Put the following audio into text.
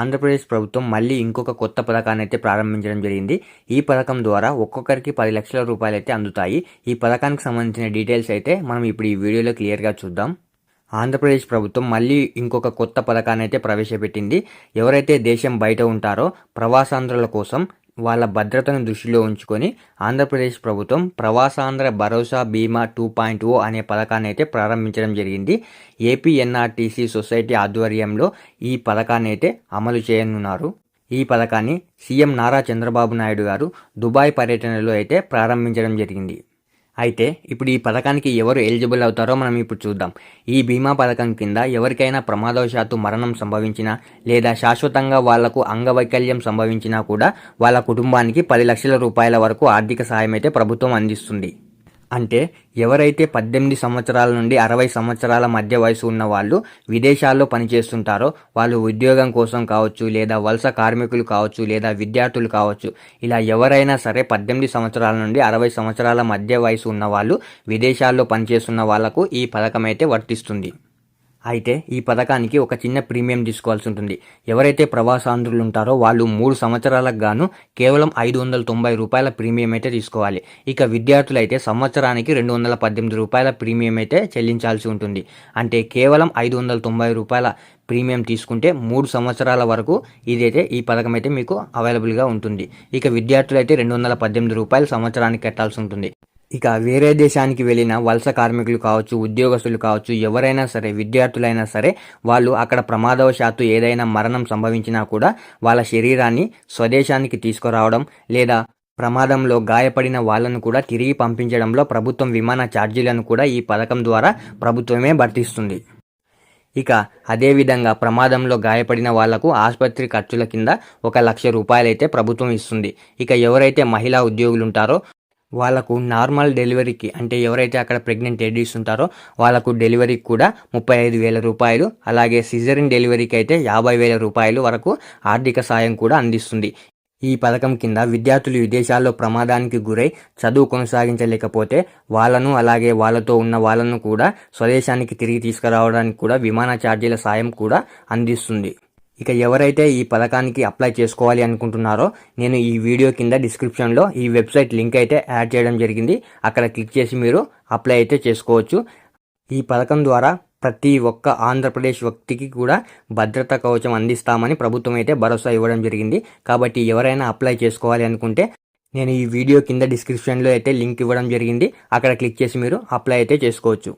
ఆంధ్రప్రదేశ్ ప్రభుత్వం మళ్ళీ ఇంకొక కొత్త పథకాన్ని అయితే ప్రారంభించడం జరిగింది. ఈ పథకం ద్వారా ఒక్కొక్కరికి 10 లక్షల రూపాయలు అయితే అందుతాయి. ఈ పథకానికి సంబంధించిన డీటెయిల్స్ అయితే మనం ఇప్పుడు ఈ వీడియోలో క్లియర్గా చూద్దాం. ఆంధ్రప్రదేశ్ ప్రభుత్వం మళ్ళీ ఇంకొక కొత్త పథకాన్ని అయితే ప్రవేశపెట్టింది. ఎవరైతే దేశం బయట ఉంటారో ప్రవాసాంధ్రుల కోసం వాళ్ళ భద్రతను దృష్టిలో ఉంచుకొని ఆంధ్రప్రదేశ్ ప్రభుత్వం ప్రవాసాంధ్ర భరోసా బీమా 2.0 అనే పథకాన్ని అయితే ప్రారంభించడం జరిగింది. ఏపీఎన్ఆర్టీసీ సొసైటీ ఆధ్వర్యంలో ఈ పథకాన్ని అయితే అమలు చేయనున్నారు. ఈ పథకాన్ని సీఎం నారా చంద్రబాబు నాయుడు గారు దుబాయ్ పర్యటనలో అయితే ప్రారంభించడం జరిగింది. అయితే ఇప్పుడు ఈ పథకానికి ఎవరు ఎలిజిబుల్ అవుతారో మనం ఇప్పుడు చూద్దాం. ఈ బీమా పథకం కింద ఎవరికైనా ప్రమాదవశాత్తు మరణం సంభవించినా లేదా శాశ్వతంగా వాళ్లకు అంగవైకల్యం సంభవించినా కూడా వాళ్ళ కుటుంబానికి 10 లక్షల రూపాయల వరకు ఆర్థిక సాయం అయితే ప్రభుత్వం అందిస్తుంది. అంటే ఎవరైతే 18 సంవత్సరాల నుండి 60 సంవత్సరాల మధ్య వయసు ఉన్న వాళ్ళు విదేశాల్లో పనిచేస్తుంటారో వాళ్ళు ఉద్యోగం కోసం కావచ్చు, లేదా వలస కార్మికులు కావచ్చు, లేదా విద్యార్థులు కావచ్చు, ఇలా ఎవరైనా సరే 18 సంవత్సరాల నుండి 60 సంవత్సరాల మధ్య వయసు ఉన్న వాళ్ళు విదేశాల్లో పనిచేస్తున్న వాళ్లకు ఈ పథకం అయితే వర్తిస్తుంది. అయితే ఈ పథకానికి ఒక చిన్న ప్రీమియం తీసుకోవాల్సి ఉంటుంది. ఎవరైతే ప్రవాసాంధ్రులు ఉంటారో వాళ్ళు 3 సంవత్సరాలకు గాను కేవలం 590 రూపాయల ప్రీమియం అయితే తీసుకోవాలి. ఇక విద్యార్థులు అయితే సంవత్సరానికి 218 రూపాయల ప్రీమియం అయితే చెల్లించాల్సి ఉంటుంది. అంటే కేవలం 590 రూపాయల ప్రీమియం తీసుకుంటే 3 సంవత్సరాల వరకు ఇదైతే ఈ పథకం అయితే మీకు అవైలబుల్గా ఉంటుంది. ఇక విద్యార్థులు అయితే 218 రూపాయలు సంవత్సరానికి కట్టాల్సి ఉంటుంది. ఇక వేరే దేశానికి వెళ్ళిన వలస కార్మికులు కావచ్చు, ఉద్యోగస్తులు కావచ్చు, ఎవరైనా సరే విద్యార్థులైనా సరే వాళ్ళు అక్కడ ప్రమాదవశాత్తు ఏదైనా మరణం సంభవించినా కూడా వాళ్ళ శరీరాన్ని స్వదేశానికి తీసుకురావడం లేదా ప్రమాదంలో గాయపడిన వాళ్ళను కూడా తిరిగి పంపించడంలో ప్రభుత్వం విమాన ఛార్జీలను కూడా ఈ పథకం ద్వారా ప్రభుత్వమే భర్తిస్తుంది. ఇక అదేవిధంగా ప్రమాదంలో గాయపడిన వాళ్లకు ఆసుపత్రి ఖర్చుల కింద 1 లక్ష రూపాయలు అయితే ప్రభుత్వం ఇస్తుంది. ఇక ఎవరైతే మహిళా ఉద్యోగులు ఉంటారో వాళ్ళకు నార్మల్ డెలివరీకి, అంటే ఎవరైతే అక్కడ ప్రెగ్నెంట్ లేడీస్ ఉంటారో వాళ్ళకు డెలివరీకి కూడా 35,000 రూపాయలు, అలాగే సిజరిన్ డెలివరీకి అయితే 50,000 రూపాయలు వరకు ఆర్థిక సాయం కూడా అందిస్తుంది. ఈ పథకం కింద విద్యార్థులు విదేశాల్లో ప్రమాదానికి గురై చదువు కొనసాగించలేకపోతే వాళ్ళను, అలాగే వాళ్ళతో ఉన్న వాళ్ళను కూడా స్వదేశానికి తిరిగి తీసుకురావడానికి కూడా విమాన ఛార్జీల సాయం కూడా అందిస్తుంది. ఇక ఎవరైతే ఈ పథకానికి అప్లై చేసుకోవాలి అనుకుంటున్నారో నేను ఈ వీడియో కింద డిస్క్రిప్షన్లో ఈ వెబ్సైట్ లింక్ అయితే యాడ్ చేయడం జరిగింది. అక్కడ క్లిక్ చేసి మీరు అప్లై అయితే చేసుకోవచ్చు. ఈ పథకం ద్వారా ప్రతి ఒక్క ఆంధ్రప్రదేశ్ వ్యక్తికి కూడా భద్రతా కవచం అందిస్తామని ప్రభుత్వం అయితే భరోసా ఇవ్వడం జరిగింది. కాబట్టి ఎవరైనా అప్లై చేసుకోవాలి అనుకుంటే నేను ఈ వీడియో కింద డిస్క్రిప్షన్లో అయితే లింక్ ఇవ్వడం జరిగింది. అక్కడ క్లిక్ చేసి మీరు అప్లై అయితే చేసుకోవచ్చు.